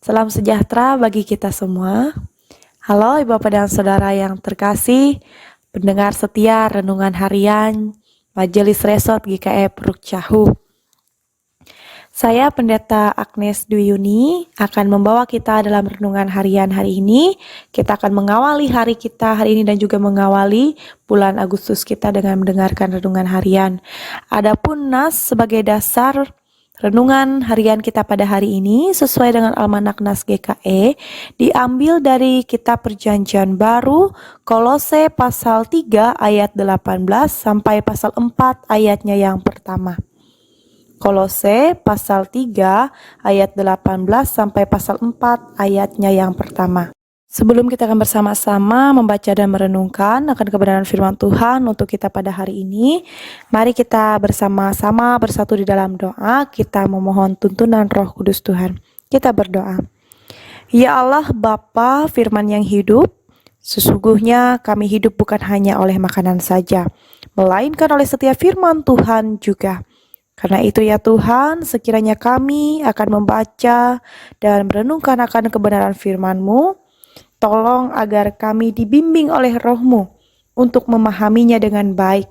Salam sejahtera bagi kita semua. Halo Ibu Bapak dan Saudara yang terkasih, pendengar setia Renungan Harian Majelis Resort GKE Peruk Cahu. Saya Pendeta Agnes Dwi Yuni akan membawa kita dalam renungan harian hari ini. Kita akan mengawali hari kita hari ini dan juga mengawali bulan Agustus kita dengan mendengarkan renungan harian. Adapun nas sebagai dasar renungan harian kita pada hari ini sesuai dengan Almanak Nas GKE diambil dari Kitab Perjanjian Baru Kolose pasal 3 ayat 18 sampai pasal 4 ayatnya yang pertama. Kolose pasal 3 ayat 18 sampai pasal 4 ayatnya yang pertama. Sebelum kita akan bersama-sama membaca dan merenungkan akan kebenaran firman Tuhan untuk kita pada hari ini, mari kita bersama-sama bersatu di dalam doa, kita memohon tuntunan Roh Kudus Tuhan. Kita berdoa. Ya Allah Bapa firman yang hidup, sesungguhnya kami hidup bukan hanya oleh makanan saja, melainkan oleh setiap firman Tuhan juga. Karena itu ya Tuhan, sekiranya kami akan membaca dan merenungkan akan kebenaran firman-Mu, tolong agar kami dibimbing oleh Roh-Mu untuk memahaminya dengan baik.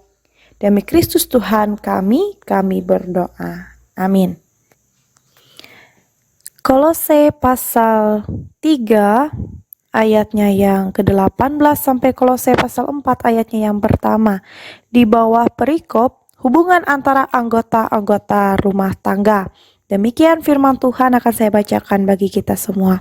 Demi Kristus Tuhan kami berdoa. Amin. Kolose pasal 3 ayatnya yang ke-18 sampai Kolose pasal 4 ayatnya yang pertama. Di bawah perikop hubungan antara anggota-anggota rumah tangga. Demikian firman Tuhan akan saya bacakan bagi kita semua.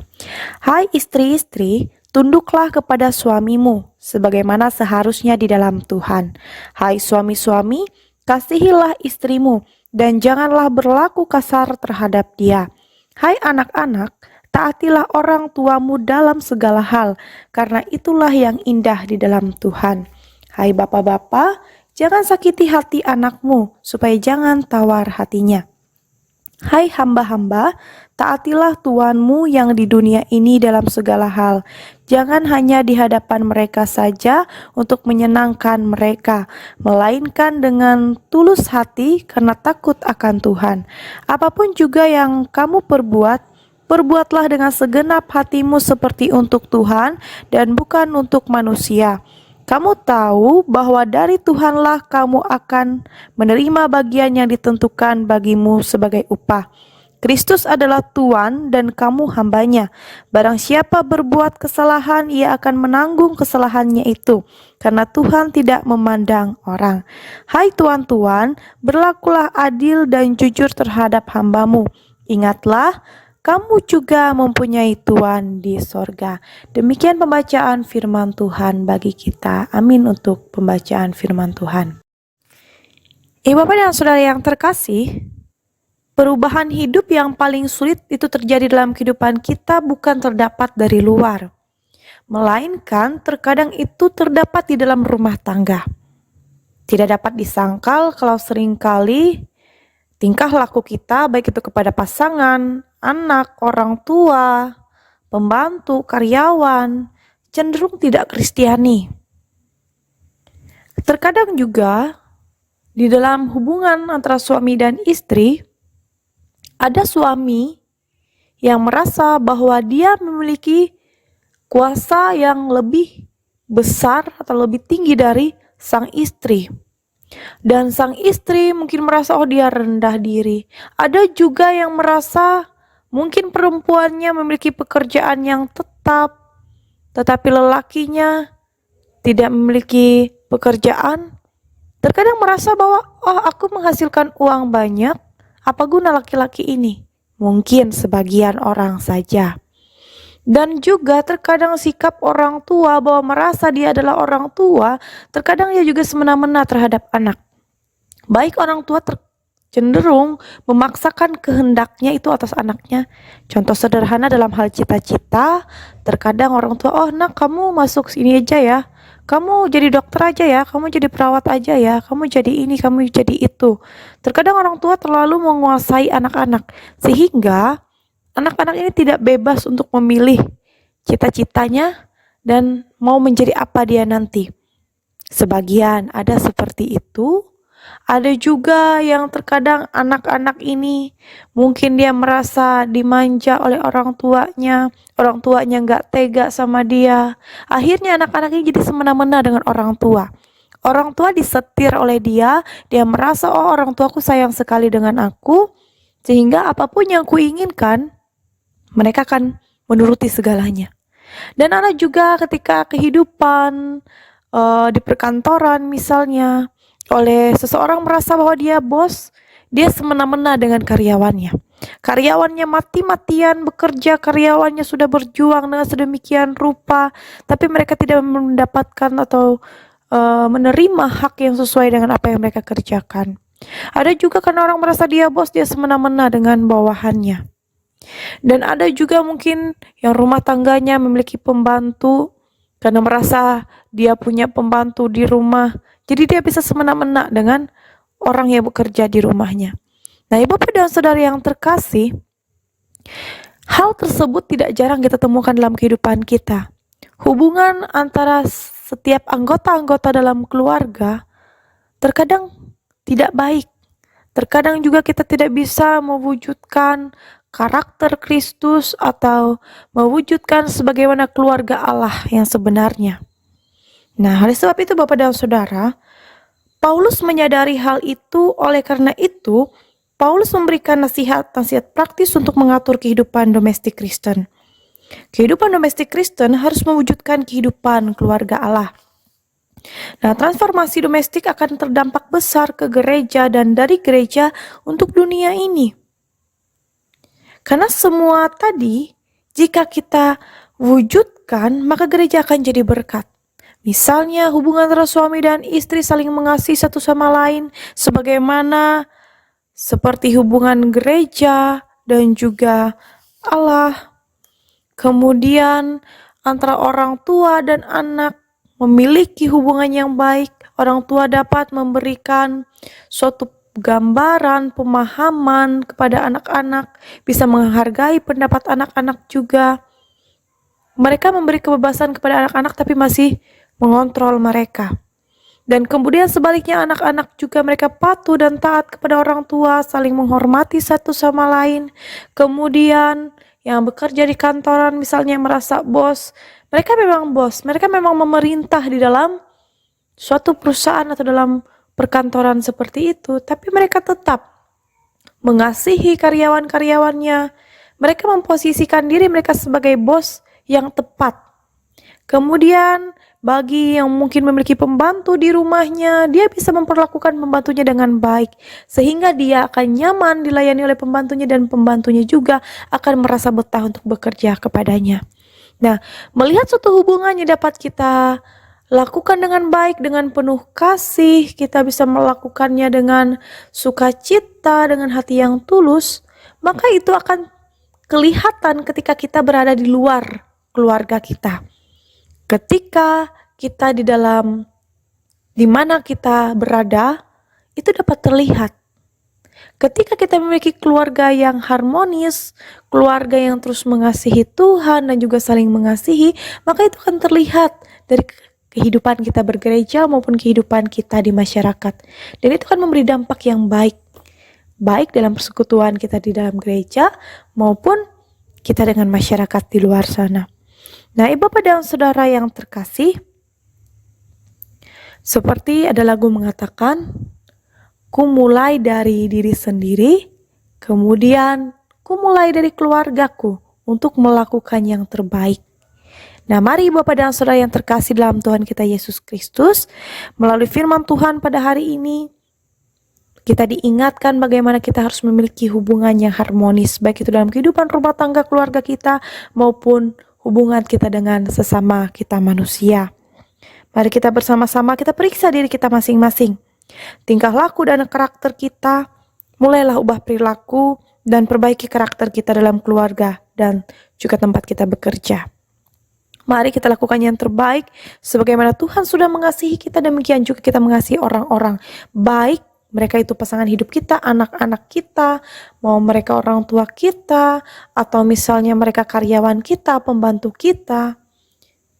Hai istri-istri, tunduklah kepada suamimu, sebagaimana seharusnya di dalam Tuhan. Hai suami-suami, kasihilah istrimu, dan janganlah berlaku kasar terhadap dia. Hai anak-anak, taatilah orang tuamu dalam segala hal, karena itulah yang indah di dalam Tuhan. Hai bapak-bapak, jangan sakiti hati anakmu, supaya jangan tawar hatinya. Hai hamba-hamba, taatilah tuanmu yang di dunia ini dalam segala hal. Jangan hanya di hadapan mereka saja untuk menyenangkan mereka, melainkan dengan tulus hati karena takut akan Tuhan. Apapun juga yang kamu perbuat, perbuatlah dengan segenap hatimu seperti untuk Tuhan dan bukan untuk manusia. Kamu tahu bahwa dari Tuhanlah kamu akan menerima bagian yang ditentukan bagimu sebagai upah. Kristus adalah Tuan dan kamu hambanya. Barang siapa berbuat kesalahan, ia akan menanggung kesalahannya itu, karena Tuhan tidak memandang orang. Hai tuan-tuan, berlakulah adil dan jujur terhadap hambamu. Ingatlah, kamu juga mempunyai Tuhan di sorga. Demikian pembacaan firman Tuhan bagi kita. Amin untuk pembacaan firman Tuhan. Ibu Bapak dan Saudara yang terkasih, perubahan hidup yang paling sulit itu terjadi dalam kehidupan kita bukan terdapat dari luar, melainkan terkadang itu terdapat di dalam rumah tangga. Tidak dapat disangkal kalau seringkali tingkah laku kita, baik itu kepada pasangan, anak, orang tua, pembantu, karyawan, cenderung tidak Kristiani. Terkadang juga di dalam hubungan antara suami dan istri, ada suami yang merasa bahwa dia memiliki kuasa yang lebih besar atau lebih tinggi dari sang istri. Dan sang istri mungkin merasa dia rendah diri. Ada juga yang merasa mungkin perempuannya memiliki pekerjaan yang tetap, tetapi lelakinya tidak memiliki pekerjaan. Terkadang merasa bahwa, aku menghasilkan uang banyak, apa guna laki-laki ini? Mungkin sebagian orang saja. Dan juga terkadang sikap orang tua bahwa merasa dia adalah orang tua, terkadang ia juga semena-mena terhadap anak. Baik orang tua cenderung memaksakan kehendaknya itu atas anaknya. Contoh sederhana dalam hal cita-cita, terkadang orang tua, nak kamu masuk sini aja ya, kamu jadi dokter aja ya, kamu jadi perawat aja ya, kamu jadi ini, kamu jadi itu. Terkadang orang tua terlalu menguasai anak-anak, sehingga anak-anak ini tidak bebas untuk memilih cita-citanya dan mau menjadi apa dia nanti. Sebagian ada seperti itu, Ada juga yang terkadang anak-anak ini mungkin dia merasa dimanja oleh orang tuanya nggak tega sama dia. Akhirnya anak-anak ini jadi semena-mena dengan orang tua. Orang tua disetir oleh dia merasa, oh orang tuaku sayang sekali dengan aku, sehingga apapun yang kuinginkan, mereka akan menuruti segalanya. Dan ada juga ketika kehidupan di perkantoran misalnya, oleh seseorang merasa bahwa dia bos, dia semena-mena dengan karyawannya. Karyawannya mati-matian bekerja, karyawannya sudah berjuang dengan sedemikian rupa, tapi mereka tidak mendapatkan atau menerima hak yang sesuai dengan apa yang mereka kerjakan. Ada juga karena orang merasa dia bos, dia semena-mena dengan bawahannya. Dan ada juga mungkin yang rumah tangganya memiliki pembantu karena merasa dia punya pembantu di rumah. Jadi dia bisa semena-mena dengan orang yang bekerja di rumahnya. Nah, Ibu Bapak dan Saudara yang terkasih, hal tersebut tidak jarang kita temukan dalam kehidupan kita. Hubungan antara setiap anggota-anggota dalam keluarga terkadang tidak baik. Terkadang juga kita tidak bisa mewujudkan karakter Kristus atau mewujudkan sebagaimana keluarga Allah yang sebenarnya. Nah, oleh sebab itu Bapak dan Saudara, Paulus menyadari hal itu, oleh karena itu Paulus memberikan nasihat-nasihat praktis untuk mengatur kehidupan domestik Kristen. Kehidupan domestik Kristen harus mewujudkan kehidupan keluarga Allah. Nah, transformasi domestik akan terdampak besar ke gereja dan dari gereja untuk dunia ini. Karena semua tadi, jika kita wujudkan, maka gereja akan jadi berkat. Misalnya hubungan antara suami dan istri saling mengasihi satu sama lain, sebagaimana seperti hubungan gereja dan juga Allah. Kemudian antara orang tua dan anak memiliki hubungan yang baik, orang tua dapat memberikan suatu gambaran, pemahaman kepada anak-anak, bisa menghargai pendapat anak-anak juga. Mereka memberi kebebasan kepada anak-anak tapi masih mengontrol mereka. Dan kemudian sebaliknya anak-anak juga mereka patuh dan taat kepada orang tua, saling menghormati satu sama lain. Kemudian yang bekerja di kantoran misalnya merasa bos, mereka memang bos, mereka memang memerintah di dalam suatu perusahaan atau dalam perkantoran seperti itu, tapi mereka tetap mengasihi karyawan-karyawannya. Mereka memposisikan diri mereka sebagai bos yang tepat. Kemudian bagi yang mungkin memiliki pembantu di rumahnya, dia bisa memperlakukan pembantunya dengan baik, sehingga dia akan nyaman dilayani oleh pembantunya dan pembantunya juga akan merasa betah untuk bekerja kepadanya. Nah, melihat suatu hubungan yang dapat kita lakukan dengan baik, dengan penuh kasih, kita bisa melakukannya dengan sukacita, dengan hati yang tulus, maka itu akan kelihatan ketika kita berada di luar keluarga kita. Ketika kita di mana kita berada, itu dapat terlihat. Ketika kita memiliki keluarga yang harmonis, keluarga yang terus mengasihi Tuhan dan juga saling mengasihi, maka itu akan terlihat dari kehidupan kita bergereja maupun kehidupan kita di masyarakat. Dan itu akan memberi dampak yang baik. Baik dalam persekutuan kita di dalam gereja maupun kita dengan masyarakat di luar sana. Nah, Ibu Bapak dan Saudara yang terkasih, seperti ada lagu mengatakan, ku mulai dari diri sendiri, kemudian ku mulai dari keluargaku untuk melakukan yang terbaik. Nah, mari Bapak dan Saudara yang terkasih dalam Tuhan kita Yesus Kristus, melalui firman Tuhan pada hari ini, kita diingatkan bagaimana kita harus memiliki hubungan yang harmonis, baik itu dalam kehidupan rumah tangga keluarga kita maupun hubungan kita dengan sesama kita manusia. Mari kita bersama-sama kita periksa diri kita masing-masing. Tingkah laku dan karakter kita, mulailah ubah perilaku dan perbaiki karakter kita dalam keluarga dan juga tempat kita bekerja. Mari kita lakukan yang terbaik, sebagaimana Tuhan sudah mengasihi kita, demikian juga kita mengasihi orang-orang baik, mereka itu pasangan hidup kita, anak-anak kita, mau mereka orang tua kita, atau misalnya mereka karyawan kita, pembantu kita.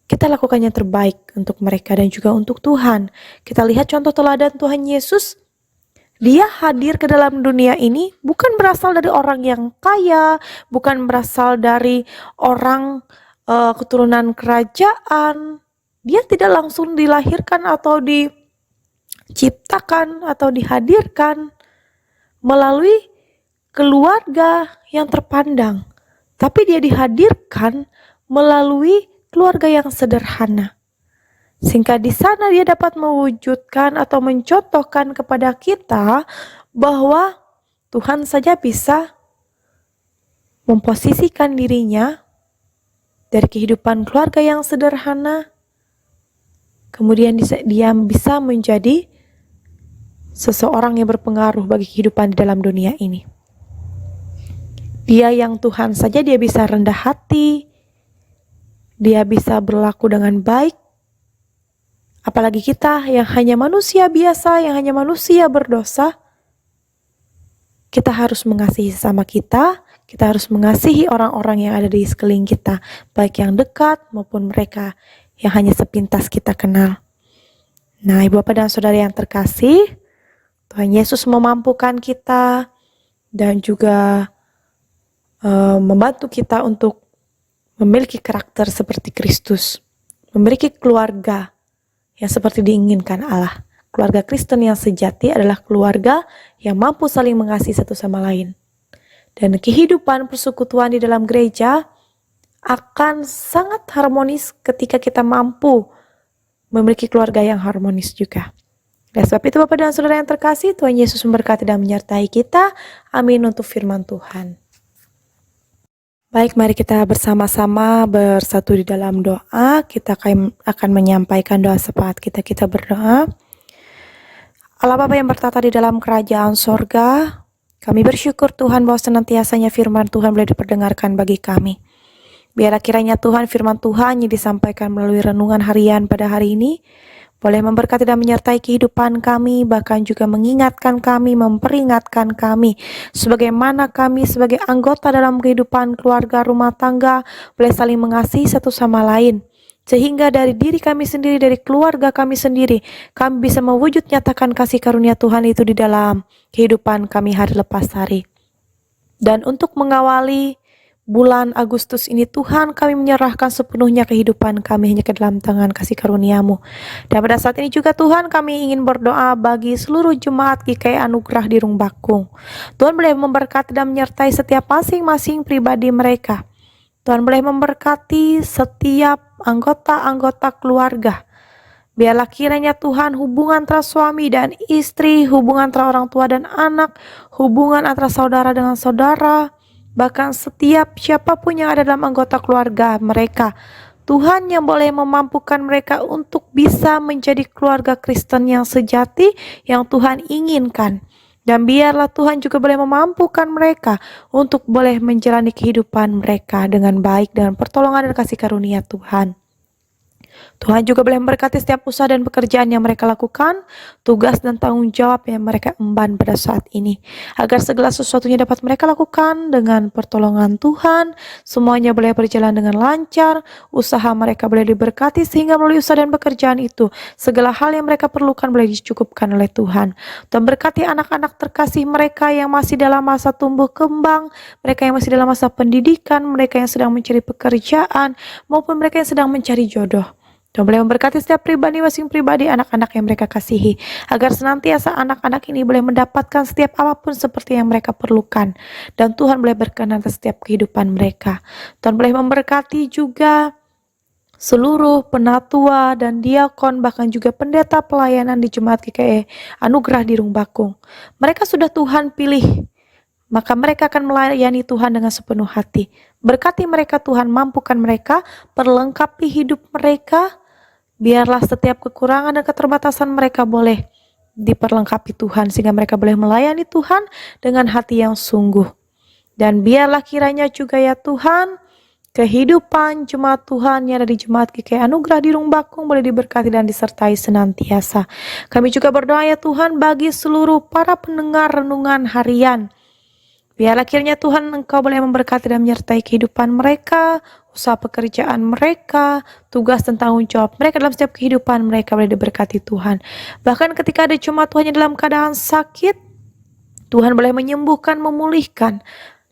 Kita lakukan yang terbaik untuk mereka dan juga untuk Tuhan. Kita lihat contoh teladan Tuhan Yesus Dia hadir ke dalam dunia ini bukan berasal dari orang yang kaya, bukan berasal dari orang keturunan kerajaan. Dia tidak langsung dilahirkan atau diciptakan atau dihadirkan melalui keluarga yang terpandang, tapi dia dihadirkan melalui keluarga yang sederhana. Sehingga di sana dia dapat mewujudkan atau mencontohkan kepada kita bahwa Tuhan saja bisa memposisikan dirinya dari kehidupan keluarga yang sederhana, kemudian dia bisa menjadi seseorang yang berpengaruh bagi kehidupan di dalam dunia ini. Dia yang Tuhan saja dia bisa rendah hati, dia bisa berlaku dengan baik. Apalagi kita yang hanya manusia biasa, yang hanya manusia berdosa, kita harus mengasihi sesama kita harus mengasihi orang-orang yang ada di sekeliling kita, baik yang dekat maupun mereka yang hanya sepintas kita kenal. Nah, Ibu Bapak dan Saudara yang terkasih, Tuhan Yesus memampukan kita dan juga membantu kita untuk memiliki karakter seperti Kristus, memiliki keluarga yang seperti diinginkan Allah. Keluarga Kristen yang sejati adalah keluarga yang mampu saling mengasihi satu sama lain. Dan kehidupan persekutuan di dalam gereja akan sangat harmonis ketika kita mampu memiliki keluarga yang harmonis juga. Dan sebab itu Bapak dan Saudara yang terkasih, Tuhan Yesus memberkati dan menyertai kita. Amin untuk firman Tuhan. Baik, mari kita bersama-sama bersatu di dalam doa. Kita akan menyampaikan doa sepakat kita berdoa. Allah Bapa yang bertata di dalam kerajaan sorga, kami bersyukur Tuhan bahwa senantiasanya firman Tuhan boleh diperdengarkan bagi kami. Biarlah kiranya Tuhan firman Tuhan yang disampaikan melalui renungan harian pada hari ini boleh memberkati dan menyertai kehidupan kami, bahkan juga mengingatkan kami, memperingatkan kami, sebagaimana kami sebagai anggota dalam kehidupan keluarga rumah tangga boleh saling mengasihi satu sama lain, sehingga dari diri kami sendiri, dari keluarga kami sendiri, kami bisa mewujud nyatakan kasih karunia Tuhan itu di dalam kehidupan kami hari lepas hari. Dan untuk mengawali bulan Agustus ini, Tuhan, kami menyerahkan sepenuhnya kehidupan kami hanya ke dalam tangan kasih karunia-Mu. Dan pada saat ini juga Tuhan, kami ingin berdoa bagi seluruh jemaat GKI Anugerah di Rung Bakung. Tuhan boleh memberkati dan menyertai setiap masing-masing pribadi mereka. Tuhan boleh memberkati setiap anggota-anggota keluarga. Biarlah kiranya Tuhan hubungan antara suami dan istri, hubungan antara orang tua dan anak, hubungan antara saudara dengan saudara, bahkan setiap siapapun yang ada dalam anggota keluarga mereka, Tuhan yang boleh memampukan mereka untuk bisa menjadi keluarga Kristen yang sejati yang Tuhan inginkan. Dan biarlah Tuhan juga boleh memampukan mereka untuk boleh menjalani kehidupan mereka dengan baik, dengan pertolongan dan kasih karunia Tuhan. Tuhan juga boleh memberkati setiap usaha dan pekerjaan yang mereka lakukan, tugas dan tanggung jawab yang mereka emban pada saat ini, agar segala sesuatunya dapat mereka lakukan dengan pertolongan Tuhan. Semuanya boleh berjalan dengan lancar, usaha mereka boleh diberkati sehingga melalui usaha dan pekerjaan itu segala hal yang mereka perlukan boleh dicukupkan oleh Tuhan. Dan berkati anak-anak terkasih mereka yang masih dalam masa tumbuh kembang, mereka yang masih dalam masa pendidikan, mereka yang sedang mencari pekerjaan, maupun mereka yang sedang mencari jodoh. Dan boleh memberkati setiap pribadi, masing pribadi, anak-anak yang mereka kasihi, agar senantiasa anak-anak ini boleh mendapatkan setiap apapun seperti yang mereka perlukan. Dan Tuhan boleh berkenan atas setiap kehidupan mereka. Tuhan boleh memberkati juga seluruh penatua dan diakon, bahkan juga pendeta pelayanan di Jemaat GKI Anugerah di Rung Bakung. Mereka sudah Tuhan pilih, maka mereka akan melayani Tuhan dengan sepenuh hati. Berkati mereka Tuhan, mampukan mereka, perlengkapi hidup mereka. Biarlah setiap kekurangan dan keterbatasan mereka boleh diperlengkapi Tuhan, sehingga mereka boleh melayani Tuhan dengan hati yang sungguh. Dan biarlah kiranya juga ya Tuhan, kehidupan jemaat Tuhan yang ada di Jemaat GKI Anugerah di Rung Bakung boleh diberkati dan disertai senantiasa. Kami juga berdoa ya Tuhan bagi seluruh para pendengar renungan harian. Biarlah kiranya Tuhan Engkau boleh memberkati dan menyertai kehidupan mereka, usaha pekerjaan mereka, tugas dan tanggung jawab mereka dalam setiap kehidupan mereka boleh diberkati Tuhan. Bahkan ketika ada jemaat Tuhan yang dalam keadaan sakit, Tuhan boleh menyembuhkan, memulihkan,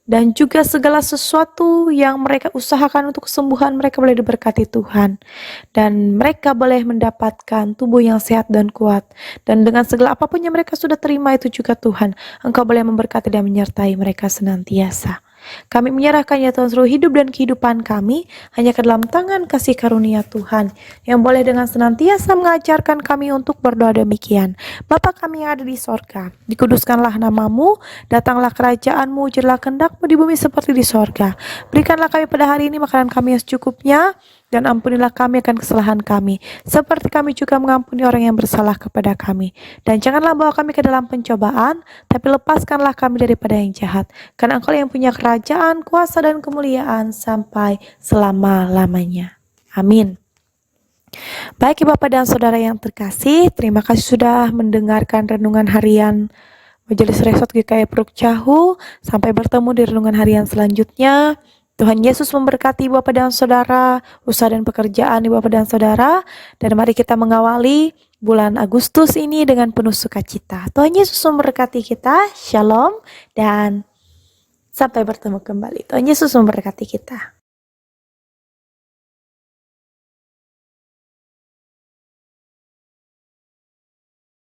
dan juga segala sesuatu yang mereka usahakan untuk kesembuhan mereka boleh diberkati Tuhan. Dan mereka boleh mendapatkan tubuh yang sehat dan kuat. Dan dengan segala apapun yang mereka sudah terima itu juga Tuhan, Engkau boleh memberkati dan menyertai mereka senantiasa. Kami menyerahkan ya Tuhan seluruh hidup dan kehidupan kami hanya ke dalam tangan kasih karunia Tuhan yang boleh dengan senantiasa mengajarkan kami untuk berdoa demikian. Bapa kami yang ada di sorga, dikuduskanlah namamu, datanglah kerajaanmu, jadilah kehendakmu di bumi seperti di sorga. Berikanlah kami pada hari ini makanan kami yang secukupnya, dan ampunilah kami akan kesalahan kami, seperti kami juga mengampuni orang yang bersalah kepada kami. Dan janganlah bawa kami ke dalam pencobaan, tapi lepaskanlah kami daripada yang jahat. Karena Engkau yang punya kerajaan, kuasa, dan kemuliaan sampai selama-lamanya. Amin. Baik Bapak dan Saudara yang terkasih, terima kasih sudah mendengarkan renungan harian Majelis Resort GKI Puruk Cahu. Sampai bertemu di renungan harian selanjutnya. Tuhan Yesus memberkati Bapak dan Saudara, usaha dan pekerjaan Bapak dan Saudara, dan mari kita mengawali bulan Agustus ini dengan penuh sukacita. Tuhan Yesus memberkati kita, shalom, dan sampai bertemu kembali. Tuhan Yesus memberkati kita.